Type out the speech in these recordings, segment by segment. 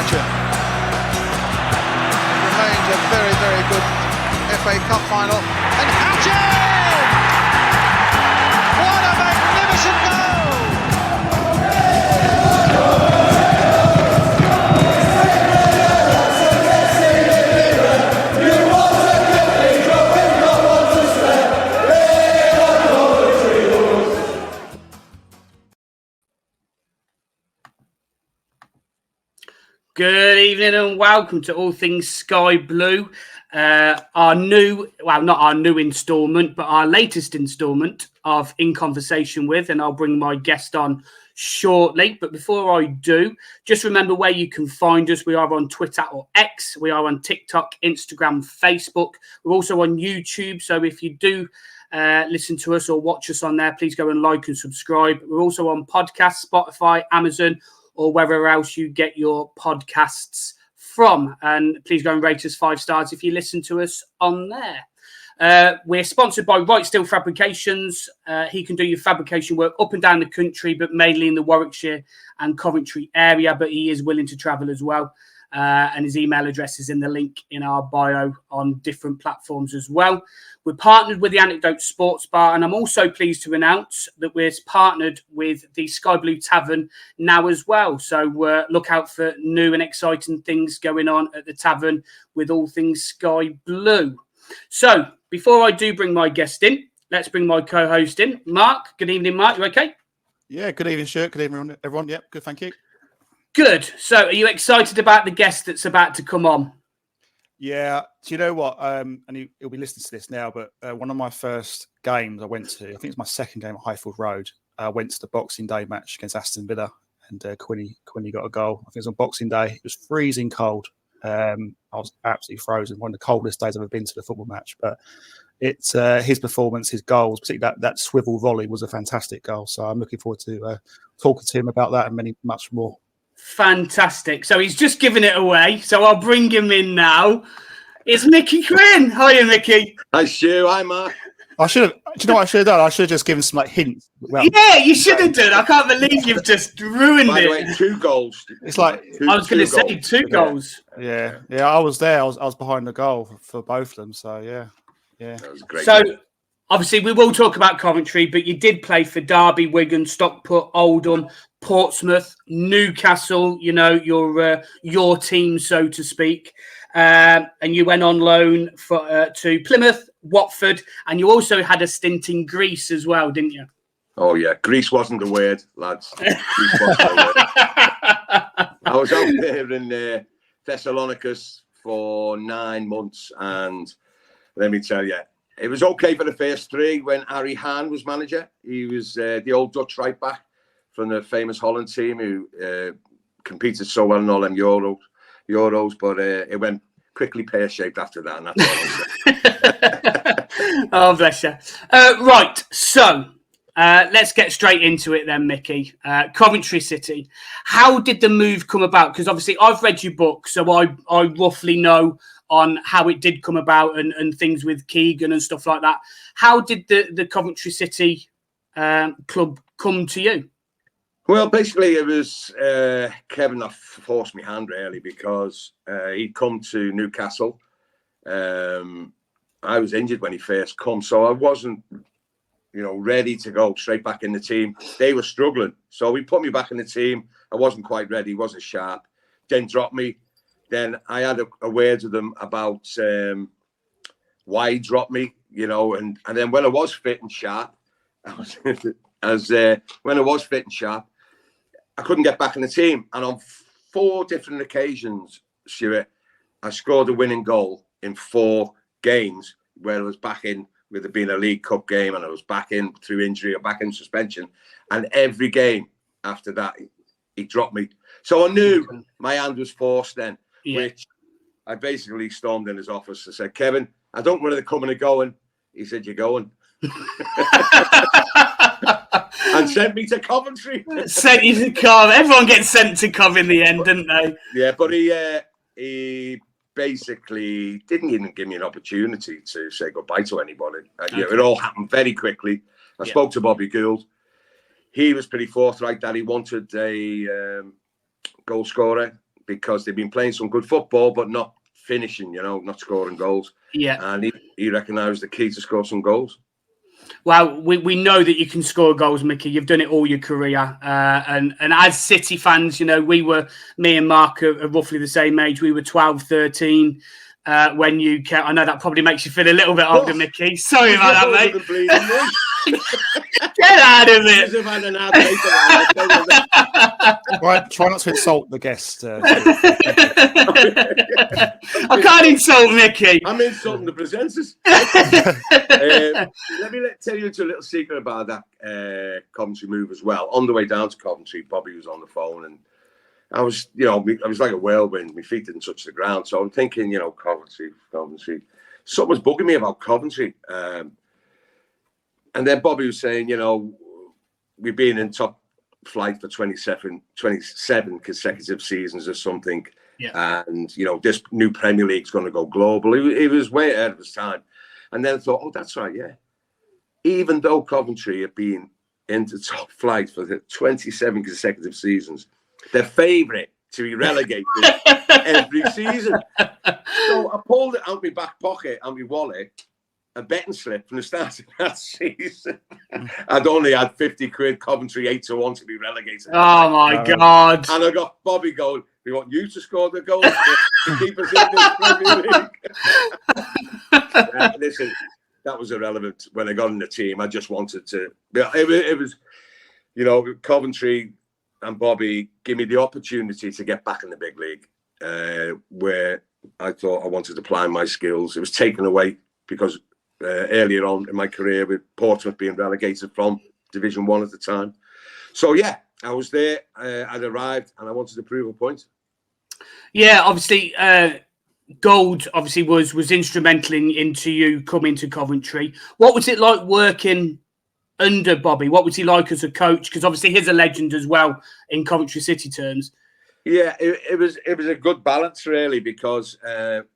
Hatcher. It remains a very, very good FA Cup final. And Hatcher! What a magnificent goal! Good evening and welcome to All Things Sky Blue. Our new, well, not our new instalment, but our latest instalment of In Conversation With, and I'll bring my guest on shortly. But before I do, just remember where you can find us. We are on Twitter or X. We are on TikTok, Instagram, Facebook. We're also on YouTube. So if you do listen to us or watch us on there, please go and like and subscribe. We're also on podcasts, Spotify, Amazon, or wherever else you get your podcasts from. And please go and rate us 5 stars if you listen to us on there. We're sponsored by Right Steel Fabrications. He can do your fabrication work up and down the country, but mainly in the Warwickshire and Coventry area, but he is willing to travel as well. And his email address is in the link in our bio on different platforms as well. We're partnered with the Anecdote Sports Bar, and I'm also pleased to announce that we're partnered with the Sky Blue Tavern now as well. So look out for new and exciting things going on at the tavern with all things Sky Blue. So before I do bring my guest in, let's bring my co-host in. Mark, good evening, Mark. You okay? Yeah, good evening, Shirt. Good evening, everyone. Yep, good, thank you. Good. So are you excited about the guest that's about to come on? Yeah, do you know what? And he'll be listening to this now, but one of my first games I went to, I think it's my second game at Highfield Road, I went to the Boxing Day match against Aston Villa, and Quinny got a goal. I think it was on Boxing Day. It was freezing cold. I was absolutely frozen. One of the coldest days I've ever been to the football match. But it's his performance, his goals, particularly that swivel volley was a fantastic goal. So I'm looking forward to talking to him about that and much more. Fantastic. So he's just given it away. So I'll bring him in now. It's Micky Quinn. Hiya, Micky. Hi, Stu. Hi, Mark. I should have. Do you know what I should have done? I should have just given some hints. Well, yeah, you should have done. I can't believe you've just ruined By it. the way, 2 goals. It's like I was going to say 2 goals. Yeah. I was there. I was behind the goal for both of them. So yeah. That was great. So obviously we will talk about Coventry, but you did play for Derby, Wigan, Stockport, Oldham, Portsmouth, Newcastle. You know your team, so to speak. And you went on loan to Plymouth, Watford, and you also had a stint in Greece as well, didn't you? Oh, yeah. Greece wasn't the word, lads. Greece wasn't the word. I was out there in Thessalonicus for 9 months, and let me tell you, it was okay for the first 3 when Harry Hahn was manager. He was the old Dutch right back from the famous Holland team who competed so well in all them Euros, but it went quickly pear-shaped after that, and that's all. Oh, bless you. Right, so let's get straight into it then, Micky. Coventry City. How did the move come about? Because obviously I've read your book, so I roughly know on how it did come about and things with Keegan and stuff like that. How did the Coventry City club come to you? Well, basically, it was Kevin that forced me hand, really, because he'd come to Newcastle. I was injured when he first come, so I wasn't, ready to go straight back in the team. They were struggling, so he put me back in the team. I wasn't quite ready, wasn't sharp. Then dropped me. Then I had a word with them about why he dropped me, and then when I was fit and sharp, when I was fit and sharp, I couldn't get back in the team. And on 4 different occasions, Stuart, I scored a winning goal in 4 games where I was back in with it being a League Cup game, and I was back in through injury or back in suspension. And every game after that, he dropped me. So I knew my hand was forced then, which I basically stormed in his office and said, Kevin, I don't know whether they're coming or going. He said, you're going. And sent me to Coventry. Sent you to Cov. Everyone gets sent to Cov in the end, didn't they? Yeah, but he basically didn't even give me an opportunity to say goodbye to anybody. It all happened very quickly. I spoke to Bobby Gould. He was pretty forthright that he wanted a goal scorer because they've been playing some good football, but not finishing, not scoring goals. Yeah. And he recognised the key to score some goals. Well, we know that you can score goals, Mickey. You've done it all your career. And as City fans, me and Mark are roughly the same age. We were 12, 13 when you came. I know that probably makes you feel a little bit older, Mickey. Sorry about that, mate. Get out of it. Try not to insult the guest. I can't insult Mickey. I'm insulting the presenters. Let me tell you a little secret about that Coventry move as well. On the way down to Coventry, Bobby was on the phone, and I was, I was like a whirlwind. My feet didn't touch the ground, so I'm thinking, Coventry. Something was bugging me about Coventry. And then Bobby was saying, we've been in top flight for 27 consecutive seasons or something. Yeah. And, this new Premier League's going to go global. He was way ahead of his time. And then I thought, oh, that's right, yeah. Even though Coventry have been into top flight for the 27 consecutive seasons, they're favourite to be relegated every season. So I pulled it out my back pocket and my wallet, a betting slip from the start of that season. I'd only had 50 quid, Coventry 8-1 to be relegated. Oh my God. And I got Bobby Gould. We want you to score the goal to keep us in this Premier League. Listen, that was irrelevant when I got in the team. I just wanted to, it was, Coventry and Bobby give me the opportunity to get back in the big league, where I thought I wanted to apply my skills. It was taken away because earlier on in my career, with Portsmouth being relegated from Division 1 at the time. So, yeah, I was there. I'd arrived and I wanted to prove a point. Yeah, obviously, Gould obviously was instrumental into you coming to Coventry. What was it like working under Bobby? What was he like as a coach? Because obviously he's a legend as well in Coventry City terms. Yeah, it was a good balance really, because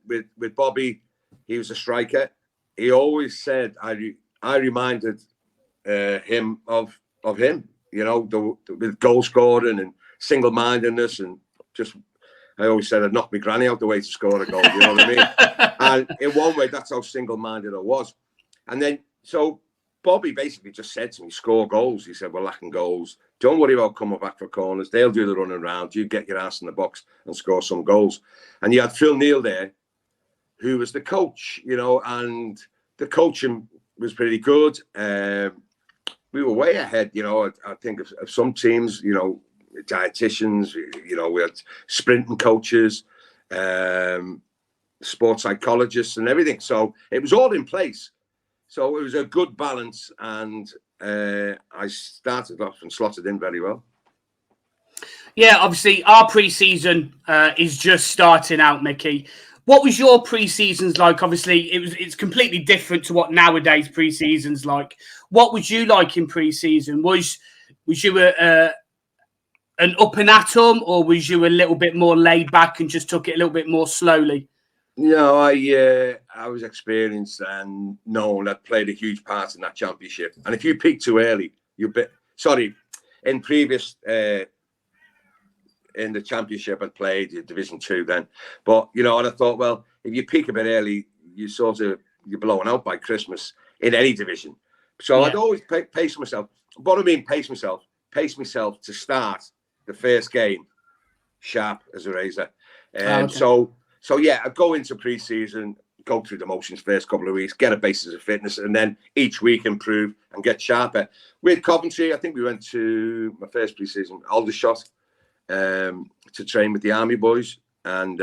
with Bobby, he was a striker. He always said, I reminded him of him, with goal scoring and single-mindedness, and just, I always said I'd knock my granny out the way to score a goal, you know what I mean? And in one way, that's how single-minded I was. And then, so Bobby basically just said to me, score goals. He said, we're lacking goals. Don't worry about coming back for corners. They'll do the running around. You get your ass in the box and score some goals. And you had Phil Neal there, who was the coach, and the coaching was pretty good. We were way ahead, I think of some teams, dietitians, we had sprinting coaches, sports psychologists and everything. So it was all in place. So it was a good balance, and I started off and slotted in very well. Yeah, obviously our pre-season is just starting out, Mickey. What was your pre-seasons like? Obviously, it's completely different to what nowadays pre-seasons like. What was you like in pre-season? Was you an up and atom, or was you a little bit more laid back and just took it a little bit more slowly? No, I was experienced and known that played a huge part in that championship. And if you peak too early, in previous in the championship I'd played Division 2 then. But and I thought, well, if you peak a bit early, you're blowing out by Christmas in any division. So I'd always pace myself. What I mean, pace myself to start the first game sharp as a razor. Okay. So yeah, I go into pre-season, go through the motions first couple of weeks, get a basis of fitness, and then each week improve and get sharper. With Coventry, I think we went to my first pre-season, Aldershot, to train with the Army boys, and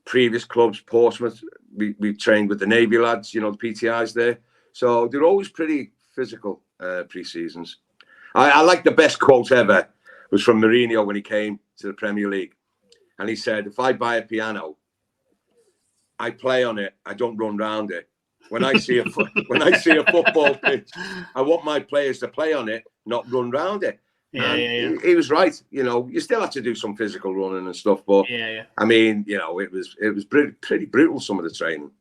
previous clubs, Portsmouth, we trained with the Navy lads, the PTIs there. So they're always pretty physical pre-seasons. I like the best quote ever was from Mourinho when he came to the Premier League. And he said, if I buy a piano, I play on it. I don't run round it. When I see a football pitch, I want my players to play on it, not run round it. Yeah. He was right. You still have to do some physical running and stuff, but I mean, it was pretty brutal, some of the training.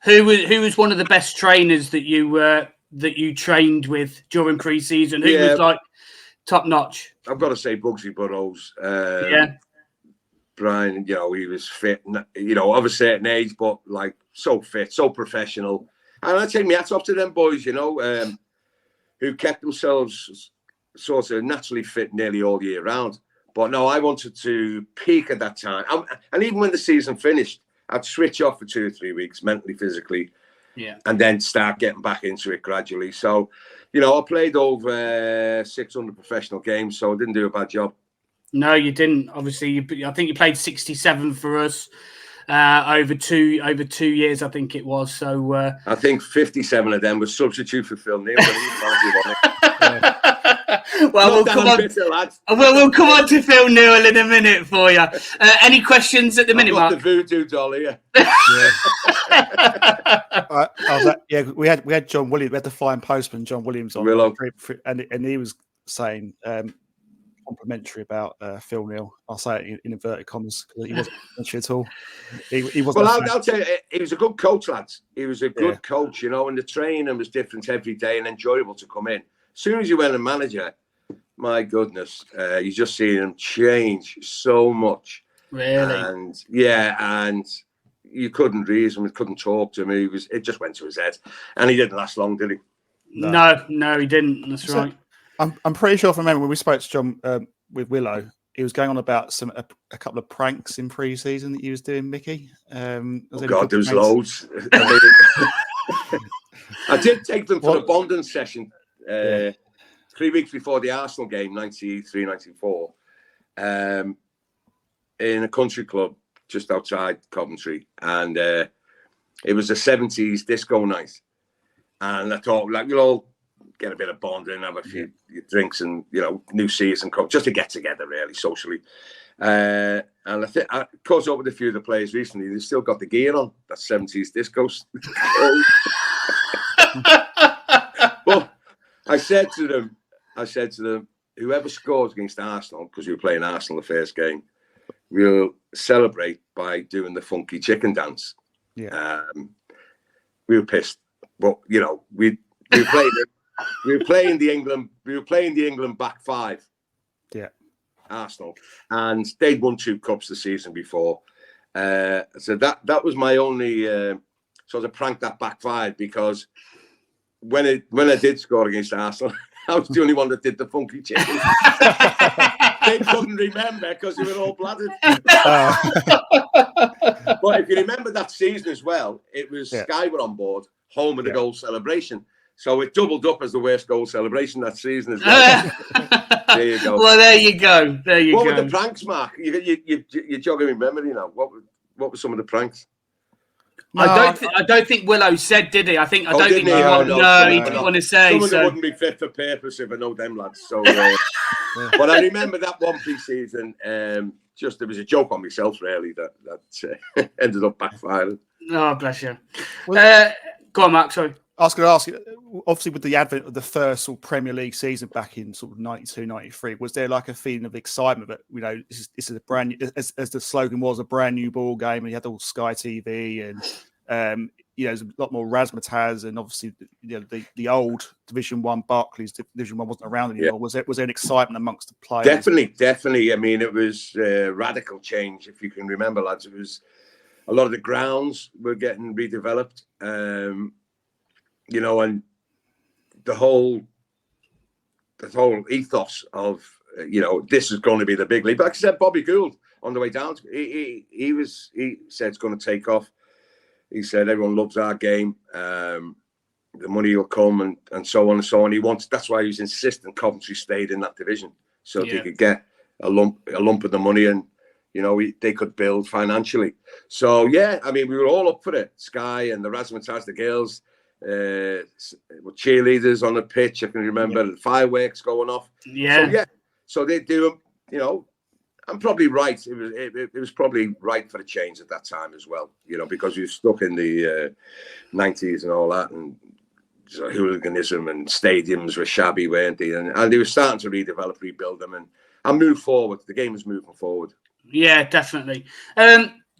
Who was one of the best trainers that you trained with during pre-season? Who was like top notch? I've got to say Bugsy Burrows. Brian, you know, he was fit, you know, of a certain age, but like so fit, so professional. And I take my hats off to them boys, you know, who kept themselves sort of naturally fit nearly all year round. But no, I wanted to peak at that time. And even when the season finished, I'd switch off for 2 or 3 weeks, mentally, physically, and then start getting back into it gradually. So, you know, I played over 600 professional games, so I didn't do a bad job. No, you didn't. Obviously, I think you played 67 for us over two years, I think it was. So I think 57 of them were substitute for Phil Neal. Well, we'll come on. We'll come on to Phil Neal in a minute for you. Any questions at the minute, Mark? The voodoo doll here. We had John Williams. We had the flying postman John Williams on, and he was saying complimentary about Phil Neal. I'll say it in inverted commas because he wasn't complimentary at all. He wasn't. Well, I'll tell you, he was a good coach, lads. He was a good coach, you know, and the training was different every day and enjoyable to come in. As soon as you went a manager, my goodness, you just see him change so much. Really? And and you couldn't reason, couldn't talk to him. It just went to his head, and he didn't last long, did he? No, he didn't. That's right. I'm pretty sure if I remember when we spoke to John with Willow, he was going on about a couple of pranks in pre-season that he was doing, Mickey. Oh God, there was loads. I did take them for the bonding session 3 weeks before the Arsenal game, 93-94, in a country club just outside Coventry, and it was a 70s disco night. And I thought, like, we'll all get a bit of bonding, have a few drinks, and you know, new season just to get together, really socially. And I think I caught up with a few of the players recently. They still got the gear on, that 70s disco. But I said to them, whoever scores against Arsenal, because we were playing Arsenal the first game, we'll celebrate by doing the funky chicken dance. Yeah. We were pissed, but you know, we were playing the England back five. Yeah. Arsenal, and they'd won 2 cups the season before. So that was my only sort of prank that backfired, because when I did score against Arsenal, I was the only one that did the funky chicken. They couldn't remember because they were all bladdered. But if you remember that season as well, it was Sky were on board, home of the goal celebration. So it doubled up as the worst goal celebration that season as well. There you go. Well, there you go. What were the pranks, Mark? You're jogging my memory now. What were some of the pranks? No, I don't think Willow said, did he? I don't think he didn't want to say. Some of them wouldn't be fit for purpose if I know them lads. So, but I remember that one pre-season. Just there was a joke on myself, really, that ended up backfiring. Oh, bless you. Go on, Mark. Sorry. I was going to ask you, obviously, with the advent of the first sort of Premier League season back in sort of 92, 93, was there like a feeling of excitement that, you know, this is a brand new, as the slogan was, a brand new ball game, and you had all Sky TV and, you know, there's a lot more razzmatazz, and obviously, you know, the old Division 1 Barclays Division 1 wasn't around anymore. Yeah. Was there an excitement amongst the players? Definitely. I mean, it was radical change, if you can remember, lads. It was a lot of the grounds were getting redeveloped. You know, and the whole ethos of, you know, this is going to be the big league. But like I said, Bobby Gould on the way down, he said it's going to take off. He said everyone loves our game. The money will come and so on and so on. That's why he was insisting Coventry stayed in that division, so they could get a lump of the money, and you know, they could build financially. So yeah, I mean, we were all up for it. Sky and the razzmatazz, the girls. Cheerleaders on the pitch, I can remember the fireworks going off. So they do them, you know. I'm probably right. It was probably right for a change at that time as well, you know, because we were stuck in the 90s and all that, and so hooliganism, and stadiums were shabby, weren't they? And they were starting to rebuild them, and move forward. The game was moving forward. Yeah, definitely.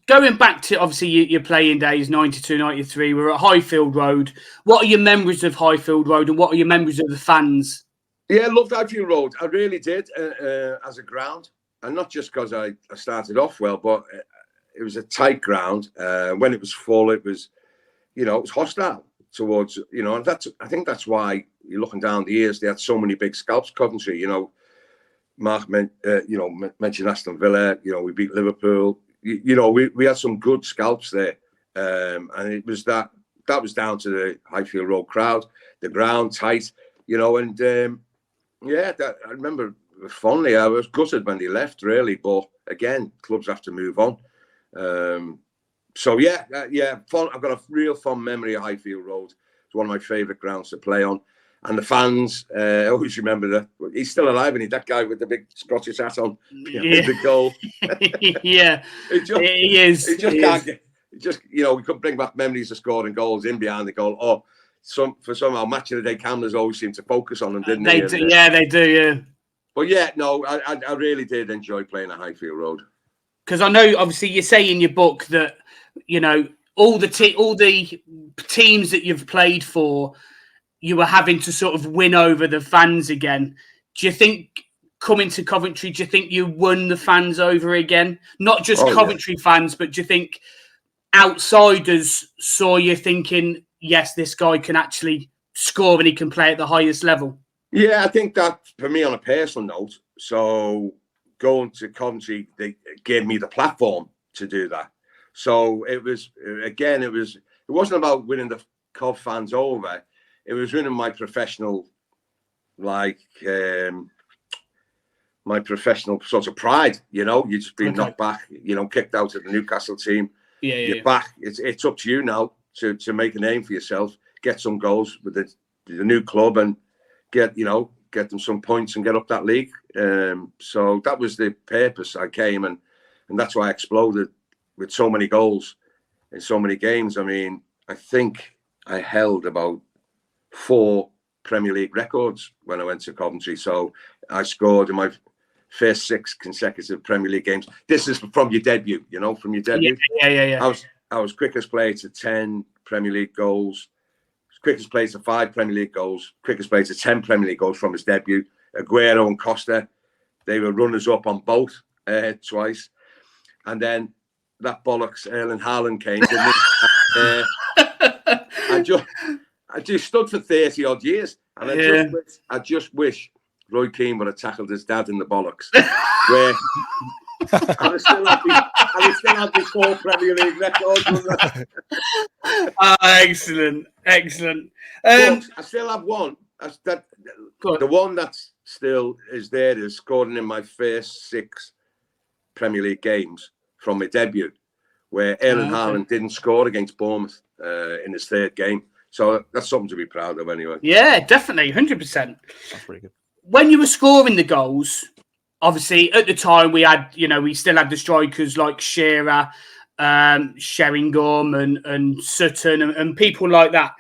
Going back to, obviously, your playing days, 92, 93, we're at Highfield Road. What are your memories of Highfield Road, and what are your memories of the fans? Yeah, I loved Highfield Road. I really did, as a ground. and not just because I started off well, but it was a tight ground. When it was full, it was, it was hostile towards, and I think that's why you're looking down the years, they had so many big scalps, Coventry, Mark mentioned Aston Villa, we beat Liverpool, we had some good scalps there. And it was that was down to the Highfield Road crowd, the ground tight, and I remember fondly. I was gutted when they left, really, but again, clubs have to move on. Fun. I've got a real fond memory of Highfield Road. It's one of my favourite grounds to play on, and the fans. I always remember that he's still alive, and that guy with the big Scottish hat on, the goal. Yeah, he is. He just can't get. We could bring back memories of scoring goals in behind the goal. Oh, somehow match of the day cameras always seem to focus on them, didn't they? They do. Yeah. But I really did enjoy playing at Highfield Road. Because I know, obviously, you say in your book that all the teams that you've played for, you were having to sort of win over the fans again. Do you think coming to Coventry, do you think you won the fans over again? Not just Coventry fans, but do you think outsiders saw you thinking, yes, this guy can actually score and he can play at the highest level? Yeah, I think that for me on a personal note, so going to Coventry, they gave me the platform to do that. So it wasn't about winning the Cov fans over. It was winning my professional, my professional sort of pride. You're just being knocked back, kicked out of the Newcastle team. You're back. It's up to you now to make a name for yourself, get some goals with the new club, and get them some points and get up that league. So that was the purpose. I came and that's why I exploded with so many goals in so many games. I mean, I think I held about 4 Premier League records when I went to Coventry. So I scored in my first 6 consecutive Premier League games. This is from your debut, from your debut. Yeah. I was quickest player to 10 Premier League goals, quickest player to 5 Premier League goals, quickest player to 10 Premier League goals from his debut. Aguero and Costa, they were runners up on both twice. And then that bollocks Erling Haaland came. I just stood for 30 odd years, and I just wish Roy Keane would have tackled his dad in the bollocks. Where I was still had the 4 Premier League records. Excellent. But I still have one. The one that's still is there is scoring in my first 6 Premier League games from my debut, where Erling Haaland didn't score against Bournemouth in his 3rd game. So that's something to be proud of anyway. Yeah, definitely, 100%. That's pretty good. When you were scoring the goals, obviously at the time we had, we still had the strikers like Shearer, Sheringham and Sutton and people like that.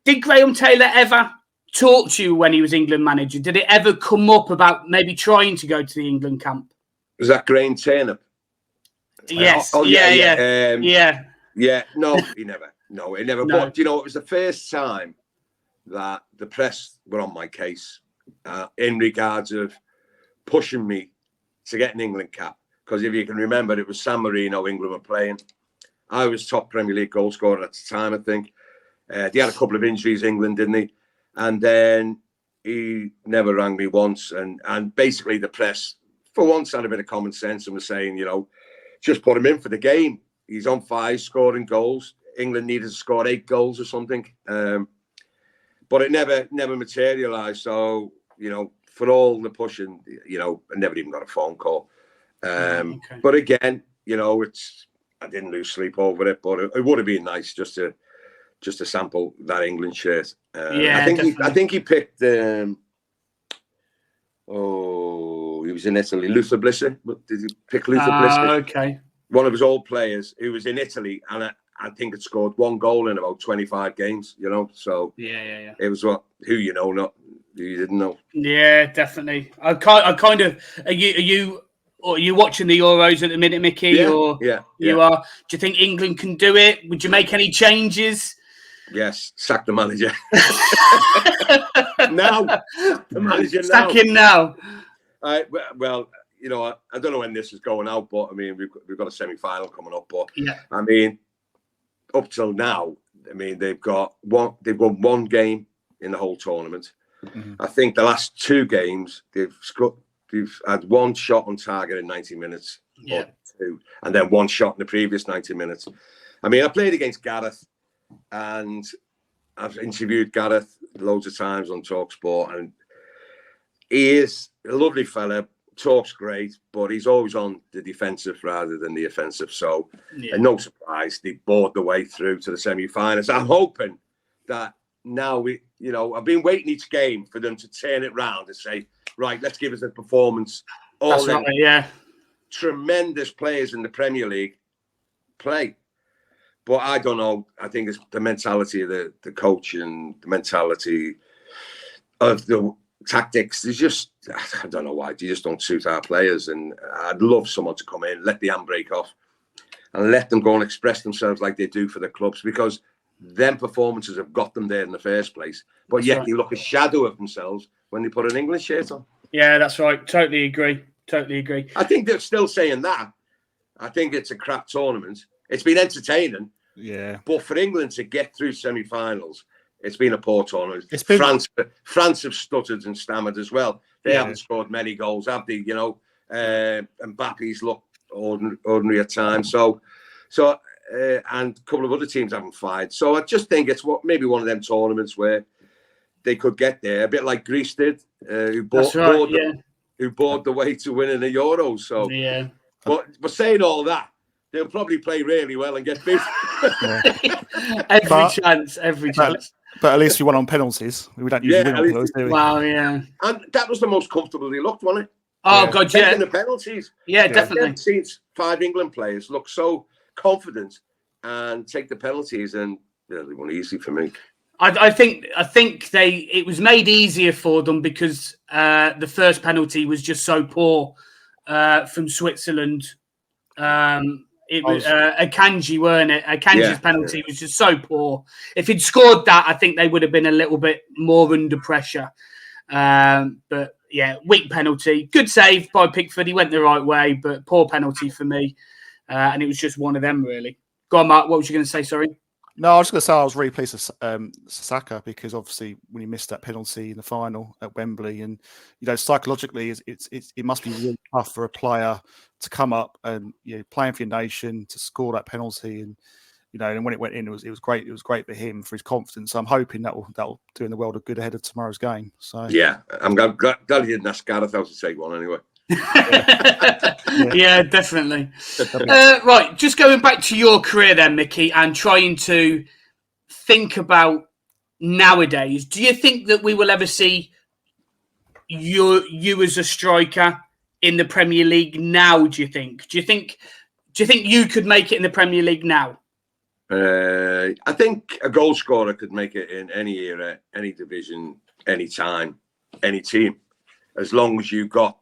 Did Graham Taylor ever talk to you when he was England manager? Did it ever come up about maybe trying to go to the England camp? Was that Graham Taylor? Yes. Yeah. No, he never. No, he never. No. But, it was the first time that the press were on my case in regards of pushing me to get an England cap. Because if you can remember, it was San Marino England were playing. I was top Premier League goal scorer at the time, I think. They had a couple of injuries, England, didn't he? And then he never rang me once. And basically the press, for once, had a bit of common sense and was saying, just put him in for the game. He's on fire, scoring goals. England needed to score 8 goals or something. But it never materialised. So, for all the pushing, I never even got a phone call. But again, I didn't lose sleep over it, but it would have been nice just to sample that England shirt. I think he picked. He was in Italy. Luther Blissa. Did he pick Luther Blissa? Okay. One of his old players who was in Italy, and I think it scored 1 goal in about 25 games. So yeah. It was not who you didn't know. Yeah, definitely. I kind of. Are you watching the Euros at the minute, Mickey? Yeah. You are. Do you think England can do it? Would you make any changes? Yes, sack the manager. Now, sack the manager now. Sack him now. Well, I don't know when this is going out, but I mean, we've got a semi-final coming up. But yeah, I mean, up till now, I mean, they've won one game in the whole tournament. Mhm. I think the last 2 games they've had 1 shot on target in 90 minutes, yeah, or 2, and then 1 shot in the previous 90 minutes. I mean, I played against Gareth, and I've interviewed Gareth loads of times on TalkSport, and he is a lovely fella. Talks great, but he's always on the defensive rather than the offensive. So, and no surprise, they bored the way through to the semi-finals. I'm hoping that now I've been waiting each game for them to turn it round and say, right, let's give us a performance. All that's right. Yeah, tremendous players in the Premier League play. But I don't know. I think it's the mentality of the coach and the mentality of the tactics. There's just, I don't know why. They just don't suit our players. And I'd love someone to come in, let the handbrake off, and let them go and express themselves like they do for the clubs, because them performances have got them there in the first place. But that's yet right. they look a shadow of themselves when they put an England shirt on. Yeah, that's right. Totally agree. I think they're still saying that. I think it's a crap tournament. It's been entertaining. Yeah. But for England to get through semi-finals, it's been a poor tournament. France have stuttered and stammered as well. They haven't scored many goals, have they? Mbappe's looked ordinary at times. So, and a couple of other teams haven't fired. So I just think it's maybe one of them tournaments where they could get there, a bit like Greece did, who bored the way to winning the Euros. So, yeah. But saying all that, they'll probably play really well and get beat. Every chance. But at least we won on penalties. We don't usually win on penalties, do we? Wow, yeah. And that was the most comfortable they looked, wasn't it? Oh, God, yeah. Taking the penalties. Yeah, definitely. I've seen 5 England players look so confident and take the penalties, and they won easy for me. I think it was made easier for them because the first penalty was just so poor from Switzerland. It was Akanji, weren't it? Akanji's penalty was just so poor. If he'd scored that, I think they would have been a little bit more under pressure. But yeah, weak penalty. Good save by Pickford. He went the right way, but poor penalty for me. And it was just one of them, really. Go on, Mark. What was you going to say? Sorry. No, I was going to say I was really pleased with Saka, because obviously when he missed that penalty in the final at Wembley, and psychologically it must be really tough for a player to come up and playing for your nation to score that penalty, and and when it went in, it was great. It was great for him, for his confidence. So I'm hoping that will do in the world a good ahead of tomorrow's game. So yeah, I'm glad he didn't ask Gareth how to take one anyway. Yeah, definitely. Right, just going back to your career then, Mickey, and trying to think about nowadays. Do you think that we will ever see you as a striker in the Premier League now? Do you think you could make it in the Premier League now? I think a goal scorer could make it in any era, any division, any time, any team, as long as you got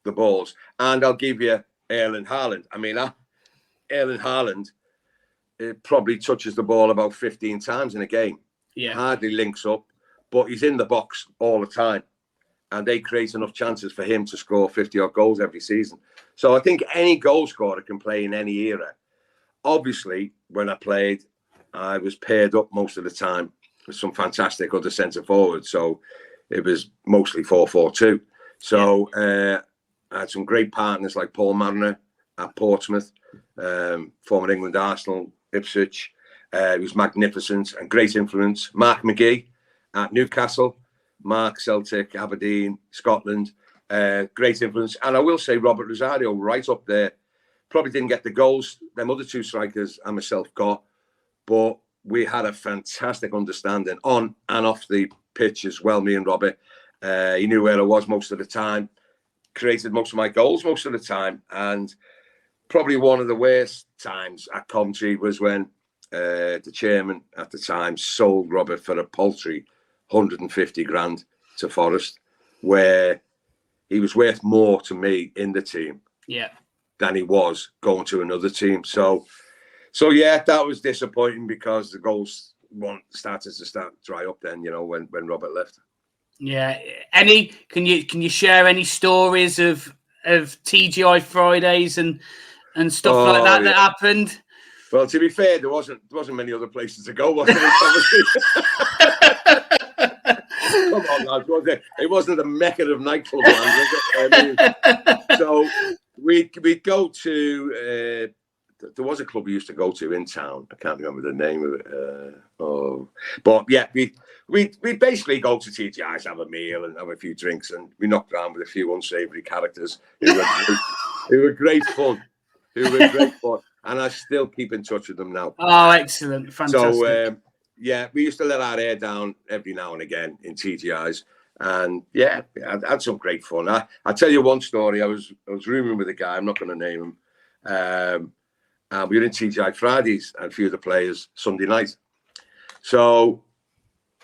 the balls. And I'll give you Erling Haaland. I mean, Erling Haaland probably touches the ball about 15 times in a game. Yeah. Hardly links up, but he's in the box all the time. And they create enough chances for him to score 50-odd goals every season. So I think any goal scorer can play in any era. Obviously, when I played, I was paired up most of the time with some fantastic other centre forwards. So it was mostly 4-4-2. So I had some great partners like Paul Mariner at Portsmouth, former England, Arsenal, Ipswich. He was magnificent and great influence. Mark McGee at Newcastle, Mark Celtic, Aberdeen, Scotland. Great influence. And I will say Robert Rosario right up there. Probably didn't get the goals them other 2 strikers and myself got, but we had a fantastic understanding on and off the pitch as well, me and Robert. He knew where I was most of the time, created most of my goals most of the time. And probably one of the worst times at Coventry was when the chairman at the time sold Robert for a paltry 150 grand to Forest, where he was worth more to me in the team than he was going to another team. So yeah, that was disappointing because the goals started to dry up then, when Robert left. Yeah. Can you share any stories of TGI Fridays and stuff like that that happened? Well, to be fair, there wasn't many other places to go, was there? Come on, lads, was it? It wasn't the mecca of nightclub land, was it? I mean, so we'd go to. There was a club we used to go to in town. I can't remember the name of it. But yeah, we basically go to TGI's, have a meal and have a few drinks, and we knocked around with a few unsavoury characters who were great fun. And I still keep in touch with them now. Oh, excellent. Fantastic. So, yeah, we used to let our hair down every now and again in TGI's. And, yeah, I had some great fun. I'll tell you one story. I was rooming with a guy. I'm not going to name him. And we were in TGI Fridays and a few of the players Sunday night. So,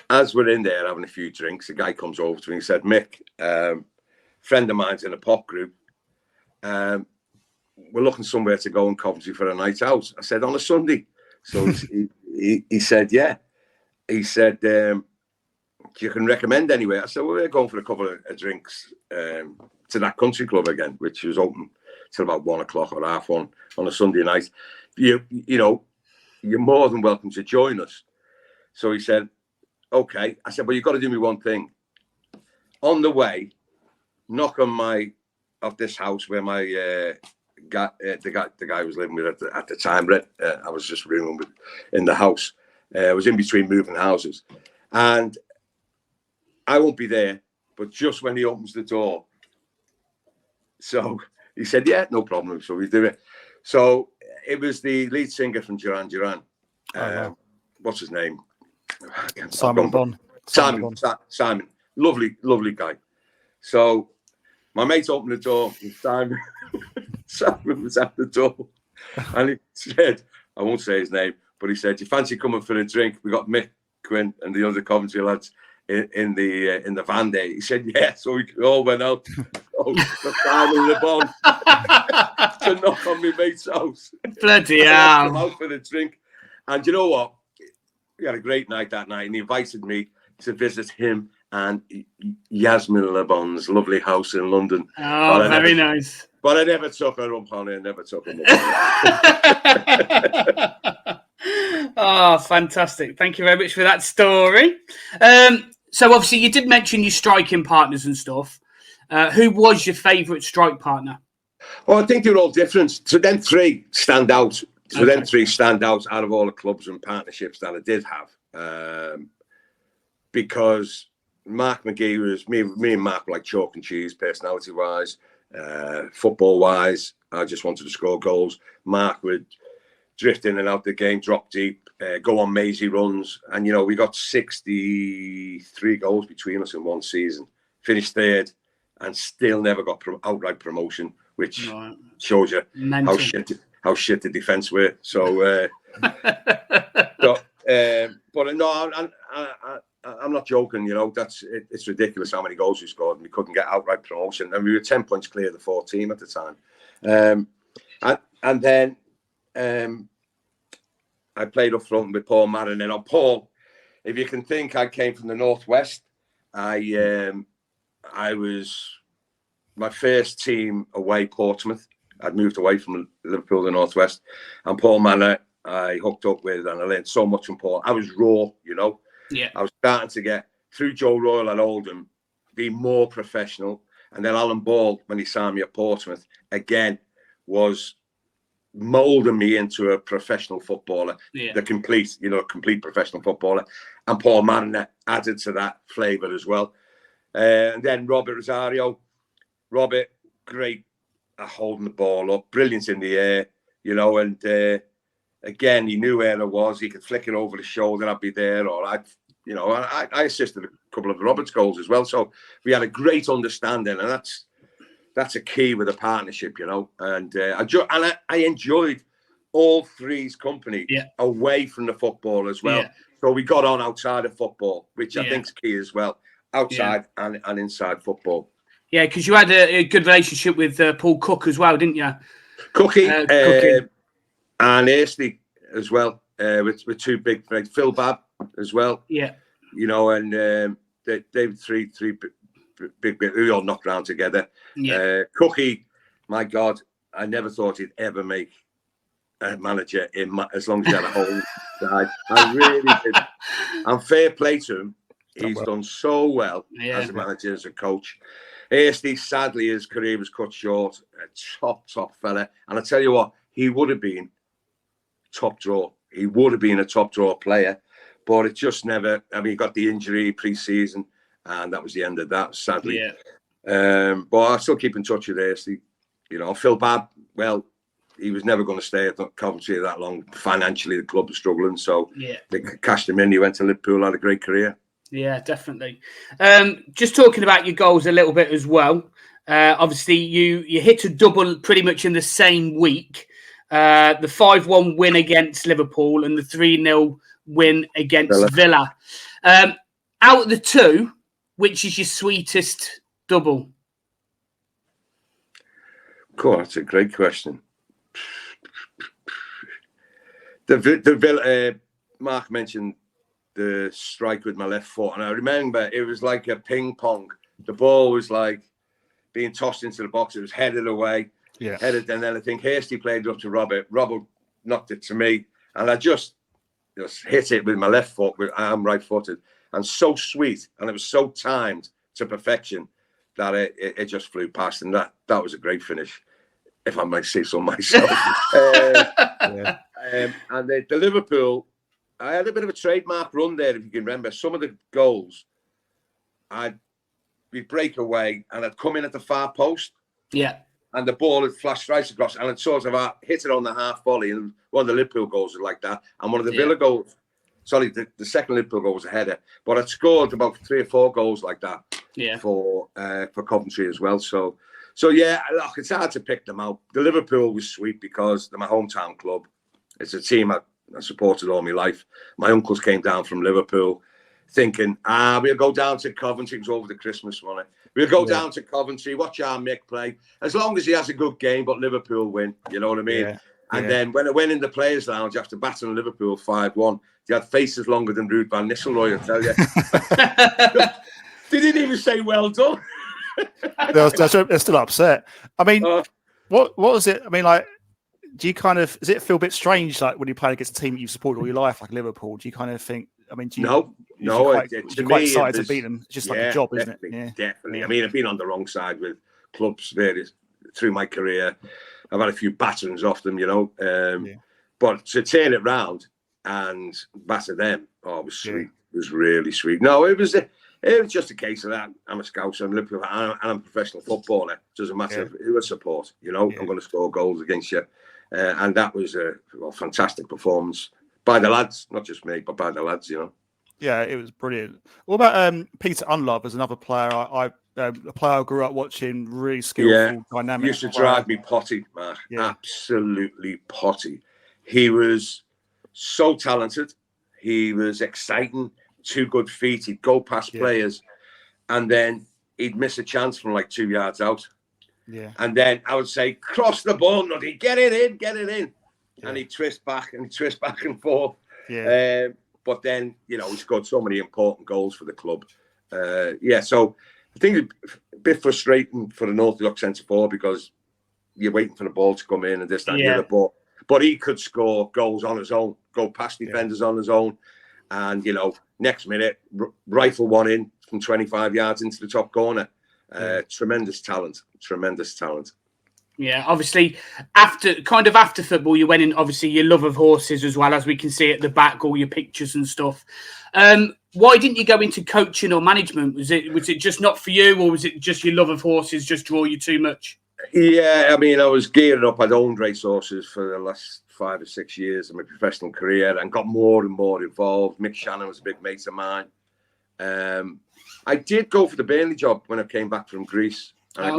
as we're in there having a few drinks, a guy comes over to me and said, Mick, friend of mine's in a pop group. We're looking somewhere to go in Coventry for a night out. I said, on a Sunday. So he said, yeah. He said, you can recommend anywhere. I said, well, we're going for a couple of drinks to that country club again, which was open till about 1 o'clock or 1:30 on a Sunday night. You know, you're more than welcome to join us. So he said, okay. I said, well, you've got to do me one thing. On the way, knock on off this house where my the guy was living with at the time. I was just rooming with in the house. I was in between moving houses, and I won't be there. But just when he opens the door, so he said, "Yeah, no problem." So we do it. So it was the lead singer from Duran Duran. What's his name? Simon Bond. Simon. Lovely guy. So my mate opened the door and Simon was at the door. And he said, I won't say his name, but he said, do you fancy coming for a drink? We got Micky Quinn and the other Coventry lads in the van there. He said, yeah. So we all went out. For Simon Le Bon to knock on my mate's house. Bloody hell. Come out for the drink. And you know what? We had a great night that night, and he invited me to visit him and Yasmin Le Bon's lovely house in London. Oh, very nice. But I never took her up on it. Never took her up. Oh, fantastic. Thank you very much for that story. So obviously you did mention your striking partners and stuff. Who was your favourite strike partner? Well, I think they were all different. So then three stand out. Then three stand out out of all the clubs and partnerships that I did have. Because Mark McGee was, me and Mark were like chalk and cheese, personality-wise, football-wise. I just wanted to score goals. Mark would drift in and out the game, drop deep, go on mazy runs. And, you know, we got 63 goals between us in one season. Finished third and still never got outright promotion, which shows you how shit the defence were. So, but no, I'm not joking. You know, it's ridiculous how many goals we scored, and we couldn't get outright promotion, and we were 10 points clear of the 4th team at the time. And then I played up front with Paul Marin. And Paul, if you can think, I came from the Northwest. I was my first team away, Portsmouth. I'd moved away from Liverpool, the Northwest, and Paul Manor I hooked up with, and I learned so much from Paul. I was raw, you know. Yeah. I was starting to get through Joe Royal at Oldham, be more professional, and then Alan Ball, when he signed me at Portsmouth, again was moulding me into a professional footballer, the complete professional footballer. And Paul Manor added to that flavour as well. And then Robert Rosario, great at holding the ball up, brilliant in the air, you know, and again, he knew where I was. He could flick it over the shoulder, I'd be there, or I assisted a couple of Robert's goals as well. So we had a great understanding, and that's a key with a partnership, you know. And I enjoyed all three's company away from the football as well. Yeah. So we got on outside of football, which I think is key as well, outside and inside football. Yeah, because you had a good relationship with Paul Cook as well, didn't you? Cookie and Ashley as well, with two big friends. Phil Babb as well. Yeah. You know, and they were three big. We all knocked around together. Yeah. Cookie, my God, I never thought he'd ever make a manager as long as he had a home side. I really did. And fair play to him. He's done so well as a manager, as a coach. Hasty, sadly, his career was cut short. A top fella. And I tell you what, he would have been top draw. He would have been a top draw player. But it just never, I mean, he got the injury pre-season, and that was the end of that, sadly. Yeah. But I still keep in touch with Hasty. You know, Phil Babb, well, he was never going to stay at Coventry that long. Financially, the club was struggling. So they cashed him in. He went to Liverpool, had a great career. Yeah, definitely. Just talking about your goals a little bit as well. Obviously, you hit a double pretty much in the same week. The 5-1 win against Liverpool and the 3-0 win against Villa. Out of the two, which is your sweetest double? Cool, that's a great question. The Villa, Mark mentioned the strike with my left foot, and I remember it was like a ping pong. The ball was like being tossed into the box. It was headed away, headed, and then I think Hasty played it up to Robert. Robert knocked it to me, and I just hit it with my left foot. I'm right-footed, and so sweet, and it was so timed to perfection that it just flew past, and that was a great finish, if I might say so myself. And the Liverpool, I had a bit of a trademark run there, if you can remember. Some of the goals, we'd break away and I'd come in at the far post. Yeah. And the ball had flashed right across, and I'd sort of hit it on the half volley. And one of the Liverpool goals was like that. And one of the Villa goals, sorry, the second Liverpool goal was a header. But I'd scored about 3 or 4 goals like that for Coventry as well. So yeah, look, it's hard to pick them out. The Liverpool was sweet because they're my hometown club. It's a team I supported all my life. My uncles came down from Liverpool thinking, we'll go down to Coventry. It was over the Christmas money. We'll go down to Coventry, watch our Mick play. As long as he has a good game, but Liverpool win. You know what I mean? Yeah. And then when I went in the players' lounge after battering Liverpool 5-1, they had faces longer than Ruud van Nistelrooy, I tell you. They didn't even say well done. They're still upset. I mean, what was it? I mean, like, do you kind of, does it feel a bit strange, like when you play against a team that you've supported all your life, like Liverpool? Do you kind of think, I mean, No. You're quite excited to beat them. It's just like a job, isn't it? Yeah, definitely. I mean, I've been on the wrong side with clubs through my career. I've had a few batterings off them, you know. But to turn it round and batter them, it was sweet. It was really sweet. No, it was just a case of that. I'm a Scouser, I'm a professional footballer. It doesn't matter who I support, you know. I'm going to score goals against you. And that was a fantastic performance by the lads, not just me, but by the lads, you know. Yeah, it was brilliant. What about Peter Unlove as another player? A player I grew up watching, really skillful, dynamic. Used to drive me potty, Mark. Absolutely potty. He was so talented. He was exciting. 2 good feet. He'd go past players, and then he'd miss a chance from like 2 yards out. Yeah. And then I would say, cross the ball, Nutty, get it in. Yeah. And he'd twist back and forth. Yeah. But then, you know, he scored so many important goals for the club. So I think it's a bit frustrating for an orthodox centre-forward because you're waiting for the ball to come in and this, that, and the other. But he could score goals on his own, go past defenders on his own. And, you know, next minute, rifle one in from 25 yards into the top corner. Tremendous talent. Yeah, obviously, after football, you went in, obviously, your love of horses as well, as we can see at the back, all your pictures and stuff. Why didn't you go into coaching or management? Was it just not for you, or was it just your love of horses just draw you too much? Yeah, I mean, I was gearing up. I'd owned racehorses for the last 5 or 6 years of my professional career and got more and more involved. Mick Shannon was a big mate of mine. I did go for the Burnley job when I came back from Greece. And I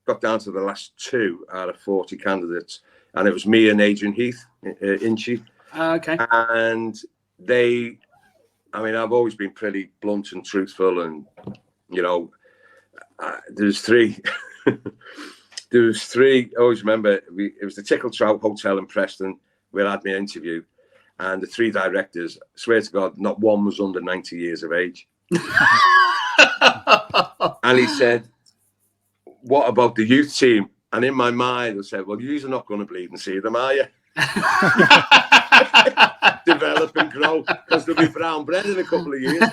got down to the last 2 out of 40 candidates. And it was me and Adrian Heath, Inchy. And I've always been pretty blunt and truthful. And, you know, there's 3. There was 3. I always remember, it was the Tickle Trout Hotel in Preston where I had my interview. And the 3 directors, I swear to God, not one was under 90 years of age. And he said, what about the youth team? And in my mind, I said, well, you're not going to bleed and see them, are you? Develop and grow, because they'll be brown bread in a couple of years.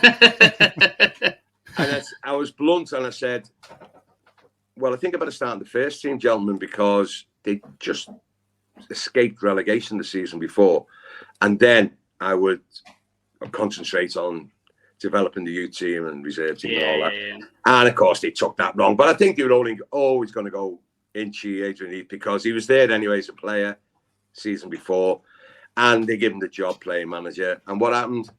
And I was blunt, and I said, well, I think I better start in the first team, gentlemen, because they just escaped relegation the season before. And then I would concentrate on developing the youth team and reserve team and all that. Yeah. And of course, they took that wrong. But I think they were always going to go Inchy, Adrian Heath, because he was there anyway as a player season before. And they gave him the job playing manager. And what happened?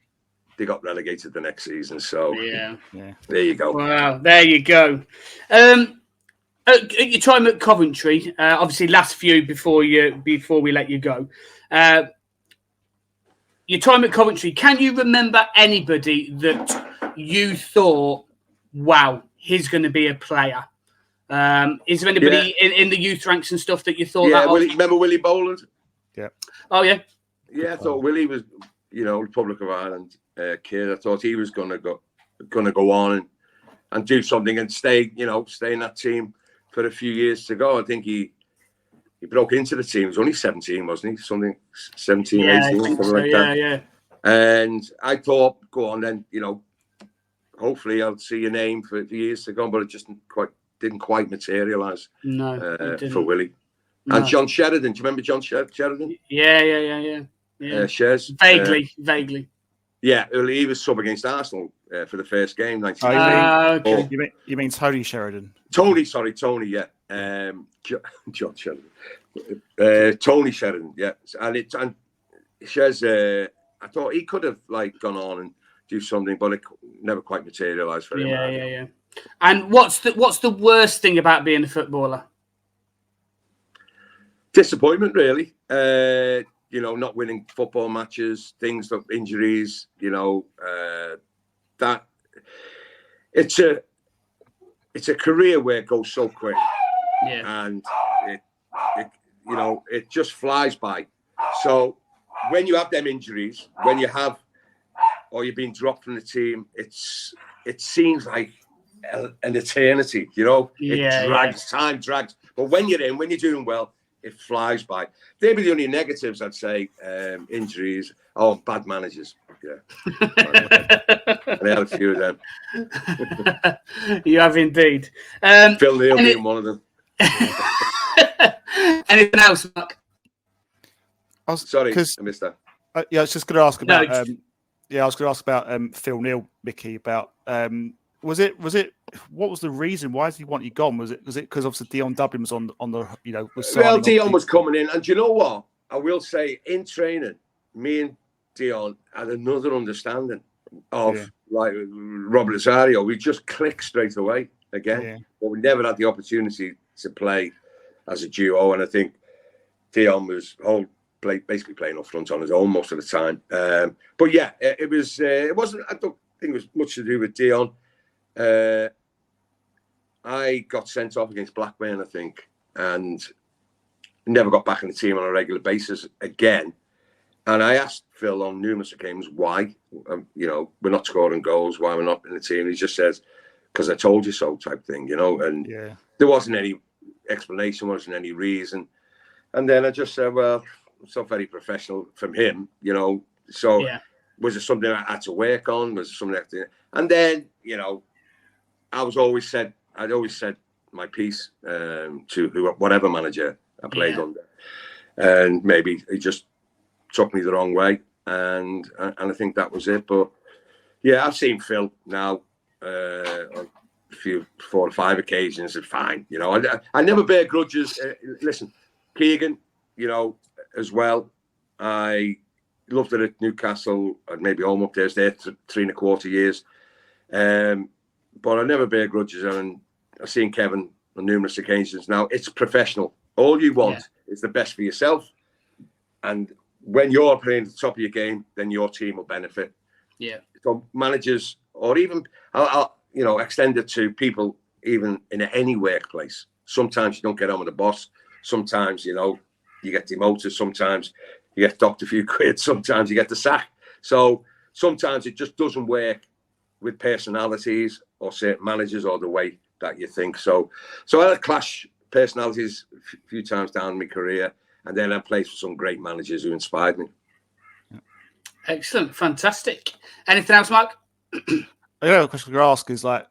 They got relegated the next season. So there you go. Wow, there you go. At your time at Coventry, obviously last few before we let you go. Your time at Coventry, can you remember anybody that you thought, wow, he's going to be a player? Is there anybody in the youth ranks and stuff that you thought that? Remember Willie Boland? Yeah. Oh, yeah. Yeah, I thought Willie was, Republic of Ireland kid. I thought he was going to go on and do something and stay in that team for a few years to go. I think he broke into the team. He was only 17, wasn't he? Something 17, 18, something like that. Yeah. And I thought, go on then, hopefully I'll see your name for years to come, but it just didn't quite materialise for Willie. No. And John Sheridan, do you remember John Sheridan? Yeah. Shez. Vaguely. Yeah, he was sub against Arsenal for the first game. Okay. You mean Tony Sheridan? Tony, yeah. John Sheridan. Tony Sheridan, yeah. And Shez, I thought he could have gone on and do something, but it never quite materialised for him. Yeah. And what's the worst thing about being a footballer? Disappointment, really. Not winning football matches, things like injuries. That it's a career where it goes so quick, and it just flies by. So when you have them injuries, or you're being dropped from the team, it seems like an eternity. Time drags. But when you're doing well, it flies by. They'd be the only negatives, I'd say. Injuries, bad managers. Yeah. And I had a few of them. You have indeed. Phil Neal being one of them. Anything else, Mark? Sorry, I missed that. I was just going to ask about. I was going to ask about Phil Neal, Mickey. About was it? What was the reason? Why did he want you gone? Was it because obviously Dion Dublin was on the Well, Dion was coming in, and do you know what? I will say, in training, me and Dion had another understanding of Robert Rosario. We just clicked straight away again, but we never had the opportunity to play as a duo. And I think Dion was basically playing up front on his own most of the time. But yeah, it was. It wasn't. I don't think it was much to do with Dion. I got sent off against Blackburn, I think, and never got back in the team on a regular basis again. And I asked Phil on numerous occasions why, we're not scoring goals, why we're not in the team. He just says, because I told you so type thing, and there wasn't any explanation, wasn't any reason. And then I just said, well, it's not very professional from him, so was it something I had to work on? Was it something I had to... And then, I'd always said my piece to whatever manager I played under, and maybe he just took me the wrong way, and I think that was it. But yeah, I've seen Phil now on a few 4 or 5 occasions. And fine, I never bear grudges. Listen, Keegan, as well. I loved it at Newcastle. I'd maybe home up there 3.25 years. But I never bear grudges, and I've seen Kevin on numerous occasions. Now, it's professional. All you want is the best for yourself. And when you're playing at the top of your game, then your team will benefit. Yeah. So managers, or even, I'll extend it to people even in any workplace. Sometimes you don't get on with the boss. Sometimes, you get demoted. Sometimes you get docked a few quid. Sometimes you get the sack. So sometimes it just doesn't work with personalities or certain managers or the way that you think. So I had a clash personalities a few times down in my career, and then I played for some great managers who inspired me. Excellent, fantastic. Anything else, Mark? The question I ask is like,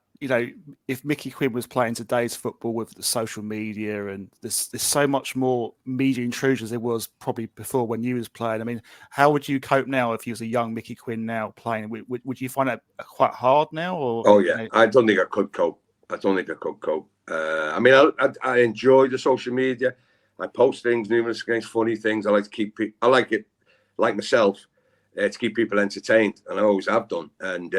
if Micky Quinn was playing today's football with the social media and there's so much more media intrusion as there was probably before when you was playing. I mean, how would you cope now if you was a young Micky Quinn now playing? Would you find it quite hard now? Or oh yeah, I don't think I could cope. I mean, I enjoy the social media. I post things, numerous things, funny things. I like to keep. I like it, like myself, to keep people entertained, and I always have done. And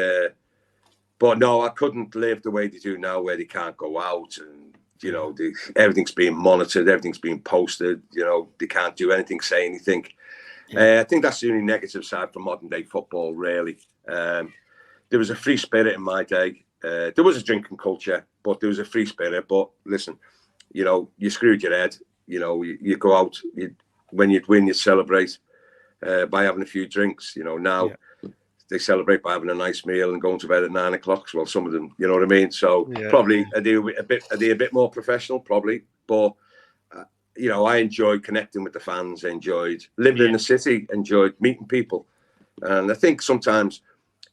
but no, I couldn't live the way they do now, where they can't go out, and everything's being monitored, everything's being posted. They can't do anything, say anything. I think that's the only negative side for modern day football, really. There was a free spirit in my day. There was a drinking culture, but there was a free spirit. But listen, you screwed your head. You go out. When you'd win, you celebrate by having a few drinks. Now they celebrate by having a nice meal and going to bed at 9 o'clock. Well, some of them, you know what I mean. So probably are they a bit more professional, probably. But I enjoyed connecting with the fans. I enjoyed living in the city. Enjoyed meeting people, and I think sometimes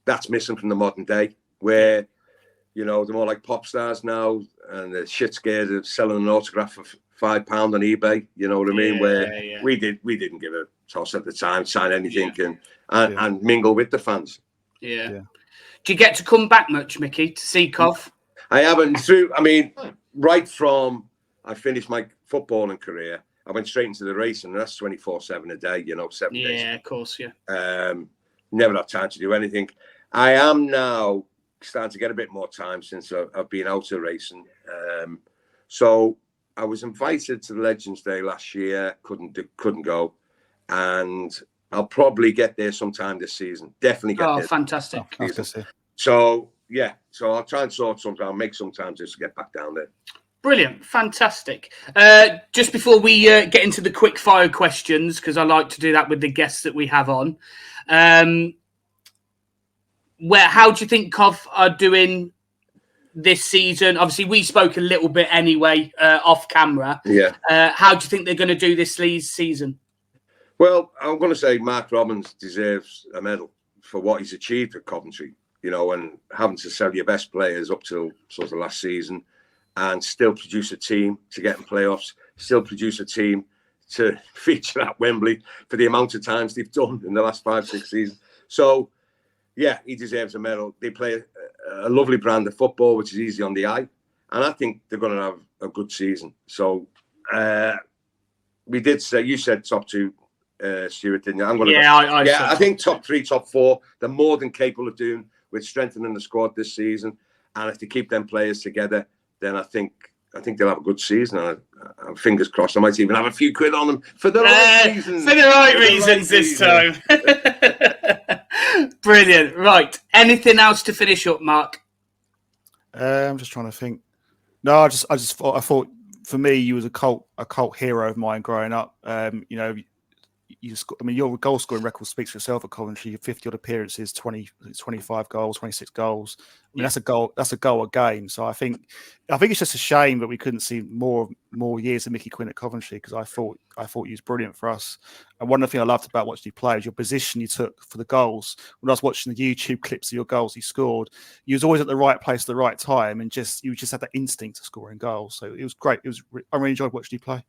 that's missing from the modern day, where they're more like pop stars now, and they're shit scared of selling an autograph for £5 on eBay. You know what I mean? We didn't give a toss at the time, sign anything, and mingle with the fans. Yeah. Do you get to come back much, Mickey, to see Cov? I haven't. Right from I finished my footballing career, I went straight into the racing, and that's 24/7 a day. 7 days. Yeah, of course. Yeah. Never had time to do anything. I am now starting to get a bit more time since I've been out of racing. So I was invited to the Legends Day last year. Couldn't go, and I'll probably get there sometime this season. Definitely get there. Oh, fantastic! So I'll try and sort something. I'll make some time just to get back down there. Brilliant, fantastic. Just before we get into the quick fire questions, because I like to do that with the guests that we have on. How do you think Cov are doing this season? Obviously, we spoke a little bit anyway off camera. Yeah. How do you think they're going to do this season? Well, I'm going to say Mark Robbins deserves a medal for what he's achieved at Coventry. And having to sell your best players up till sort of last season, and still produce a team to get in playoffs, still produce a team to feature at Wembley for the amount of times they've done in the last 5-6 seasons. So, yeah, he deserves a medal. They play a lovely brand of football, which is easy on the eye. And I think they're going to have a good season. So, we did say, you said top 2, Stuart, didn't you? I think top 3, top 4, they're more than capable of doing with strengthening the squad this season. And if they keep them players together, then I think they'll have a good season. And fingers crossed, I might even have a few quid on them for the right reasons. For the right reasons this time. Brilliant. Right. Anything else to finish up, Mark? I'm just trying to think. No, I thought for me, you was a cult hero of mine growing up. Your goal scoring record speaks for itself at Coventry. 50 odd appearances, 25 goals, 26 goals. I mean, that's a goal a game. So I think it's just a shame that we couldn't see more years of Micky Quinn at Coventry, because I thought he was brilliant for us. And one of the things I loved about watching you play is your position you took for the goals. When I was watching the YouTube clips of your goals he scored, you was always at the right place at the right time, and you just had that instinct of scoring goals. So it was great. I really enjoyed watching you play.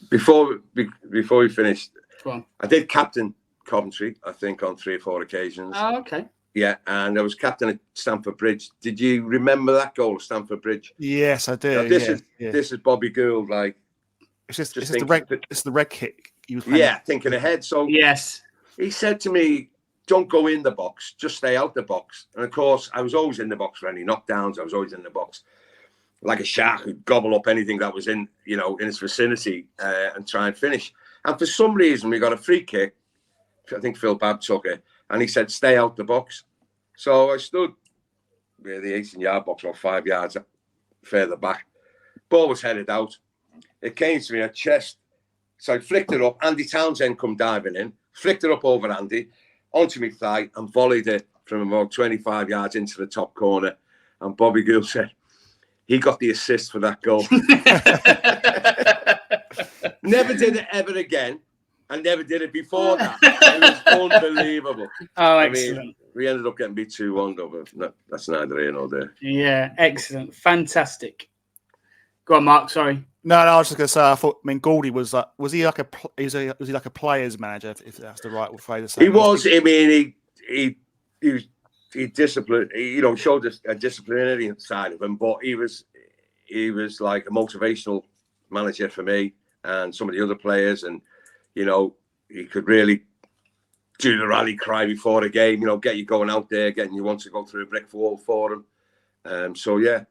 Before we finished, I did captain Coventry, I think, on 3 or 4 occasions. Oh, okay. Yeah, and I was captain at Stamford Bridge. Did you remember that goal at Stamford Bridge? Yes, I do. This is Bobby Gould. Like, it's the red kick. He was thinking ahead. So yes, he said to me, "Don't go in the box, just stay out the box." And of course, I was always in the box for any knockdowns. I was always in the box like a shark who'd gobble up anything that was in its vicinity and try and finish. And for some reason, we got a free kick. I think Phil Babb took it, and he said, "Stay out the box." So I stood near the 18-yard box, or 5 yards further back. Ball was headed out. It came to me at chest. So I flicked it up. Andy Townsend come diving in, flicked it up over Andy, onto my thigh, and volleyed it from about 25 yards into the top corner, and Bobby Gould said he got the assist for that goal. Never did it ever again, and never did it before that. It was unbelievable. Oh, excellent. We ended up getting beat 2-1, but no, that's neither here nor there. Yeah, excellent. Fantastic. Go on, Mark, sorry. No, I was just going to say, Gouldy was like, was he like a player's manager, if that's the right way to say it? He was. I mean, he disciplined. He, showed us a disciplinary side of him, but he was like a motivational manager for me and some of the other players, and he could really do the rally cry before a game. Get you going out there, getting you want to go through a brick wall for him. So yeah,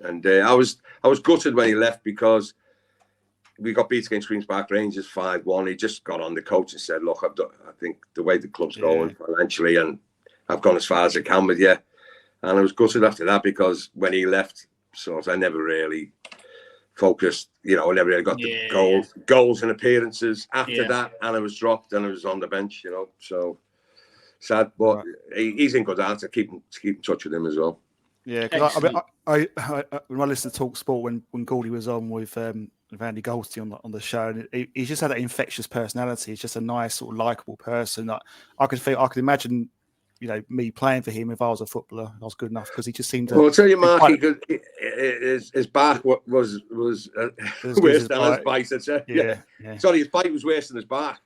and I was gutted when he left because we got beat against Queens Park Rangers 5-1. He just got on the coach and said, "Look, I think the way the club's going financially, and I've gone as far as I can with you." And I was gutted after that because when he left, I never really focused. I never really got the goals and appearances after that, and I was dropped and I was on the bench. So sad, but he's in good hands. I keep in touch with him as well. Yeah, because I when I listened to Talk Sport when Gouldy was on with Andy Goldstein on the show, and he's just had that infectious personality. He's just a nice, sort of likable person. I could imagine, me playing for him if I was a footballer. I was good enough because he just seemed to. Well, I'll tell you, Mark, his back was worse than his bite. I'd say. Yeah. Sorry, his bite was worse than his back.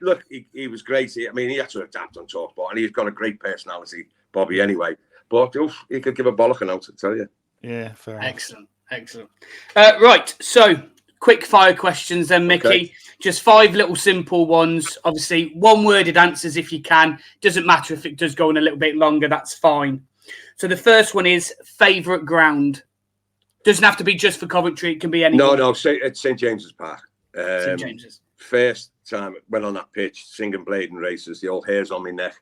Look, he was great. I mean, he had to adapt on Talk Sport, and he's got a great personality, Bobby. Anyway. But he could give a bollocking out, to tell you. Yeah, fair enough. Excellent. Right, so quick fire questions then, Mickey. Okay. Just 5 little simple ones. Obviously, one-worded answers if you can. Doesn't matter if it does go on a little bit longer, that's fine. So the first one is favourite ground. Doesn't have to be just for Coventry, it can be anywhere. No, it's St James's Park. St James's. First time I went on that pitch, singing Blading Races, the old hairs on my neck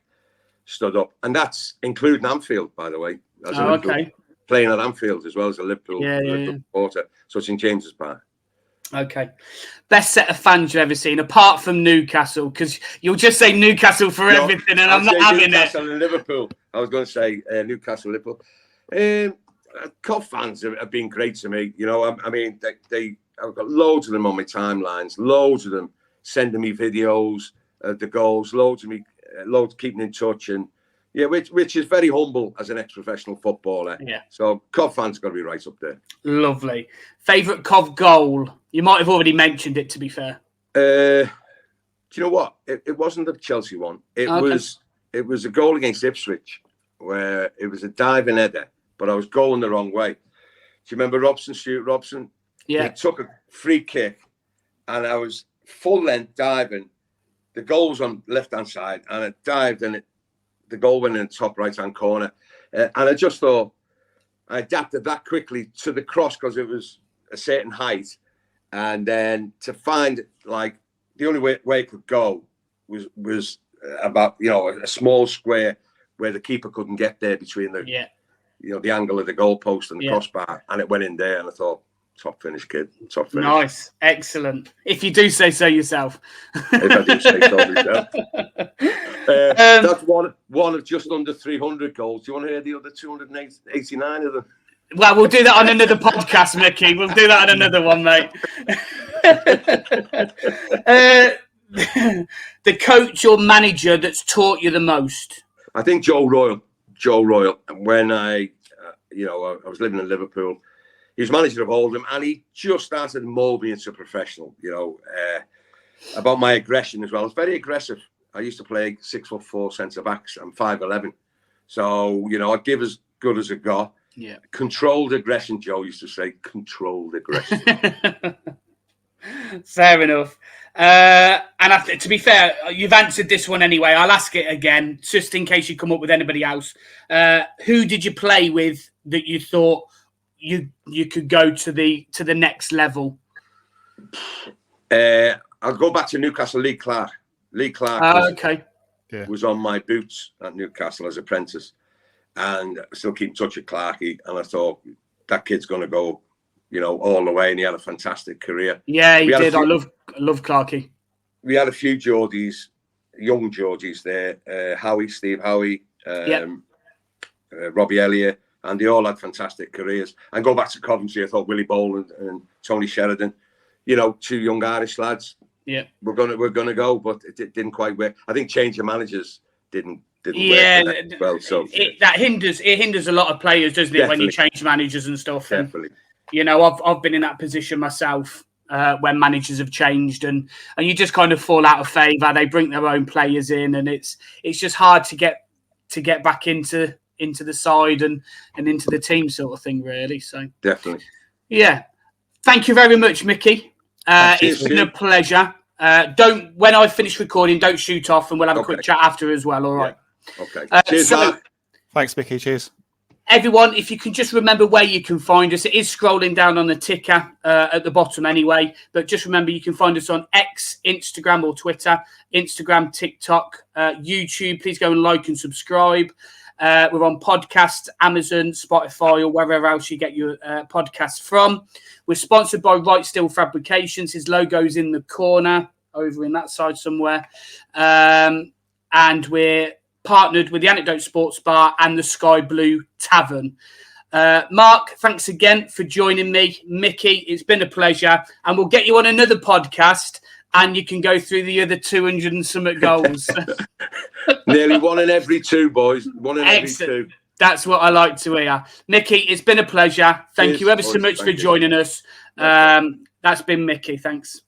stood up, and that's including Anfield, by the way. Okay. Playing at Anfield as well as a Liverpool supporter. So it's in James's Park. Okay. Best set of fans you've ever seen, apart from Newcastle, because you'll just say Newcastle for everything, and I'm not having Newcastle and Liverpool. I was going to say Newcastle, Liverpool. Cov fans have been great to me. I mean, I've got loads of them on my timelines, loads of them sending me videos of the goals, loads keeping in touch, and which is very humble as an ex-professional footballer. Yeah. So Cov fans got to be right up there. Lovely. Favourite Cov goal? You might have already mentioned it, to be fair. Do you know what? It wasn't the Chelsea one. It was a goal against Ipswich where it was a diving header, but I was going the wrong way. Do you remember Stuart Robson? Yeah. He took a free kick, and I was full length diving. The goal was on left-hand side, and it dived, and the goal went in the top right-hand corner. And I just thought I adapted that quickly to the cross because it was a certain height. And then to find, the only way it could go was about, a small square where the keeper couldn't get there between the angle of the goalpost and the crossbar. And it went in there, and I thought, top finish, kid. Top finish. Nice. Excellent. If you do say so yourself. If I do say so myself. That's one of just under 300 goals. Do you want to hear the other 289 of them? Well, we'll do that on another podcast, Mickey. We'll do that on another one, mate. The coach or manager that's taught you the most? I think Joe Royle. When I was living in Liverpool, he was manager of Oldham, and he just started to mould me into a professional, about my aggression as well. It's very aggressive. I used to play 6'4" centre-backs. I'm 5'11". So, I'd give as good as I got. Yeah. Controlled aggression, Joe used to say. Controlled aggression. Fair enough. And to be fair, you've answered this one anyway. I'll ask it again, just in case you come up with anybody else. Who did you play with that you thought you could go to the next level? I'll go back to Newcastle. Lee Clark. Was on my boots at Newcastle as apprentice, and I still keep in touch with Clarky. And I thought that kid's going to go, all the way. And he had a fantastic career. Yeah, he did. I love Clarky. We had a few Geordies young Georgies there, Steve Howie, Robbie Elliott, and they all had fantastic careers. And go back to Coventry, I thought Willie Boland and Tony Sheridan, two young Irish lads. Yeah, we're gonna go, but it didn't quite work. I think change of managers didn't work as well. So that hinders a lot of players, doesn't it? Definitely. When you change managers and stuff. Definitely. And, I've been in that position myself when managers have changed, and you just kind of fall out of favour. They bring their own players in, and it's just hard to get back into the side and into the team sort of thing, really. So definitely. Yeah. Thank you very much, Mickey. It's been a pleasure. When I finish recording, don't shoot off, and we'll have a quick chat after as well. All right. Yeah. Okay. Cheers, Mark. Thanks, Mickey. Cheers. Everyone, if you can just remember where you can find us, it is scrolling down on the ticker at the bottom anyway. But just remember, you can find us on X, Instagram or Twitter, Instagram, TikTok, YouTube. Please go and like and subscribe. We're on podcasts, Amazon, Spotify, or wherever else you get your podcasts from. We're sponsored by Right Steel Fabrications. His logo's in the corner over in that side somewhere. And we're partnered with the Anecdote Sports Bar and the Sky Blue Tavern. Mark, thanks again for joining me. Mickey, it's been a pleasure. And we'll get you on another podcast and you can go through the other 200 and something goals. Nearly one in every two, boys. One in every two. That's what I like to hear. Mickey, it's been a pleasure. Thank you ever so much for joining us. That's been Mickey. Thanks.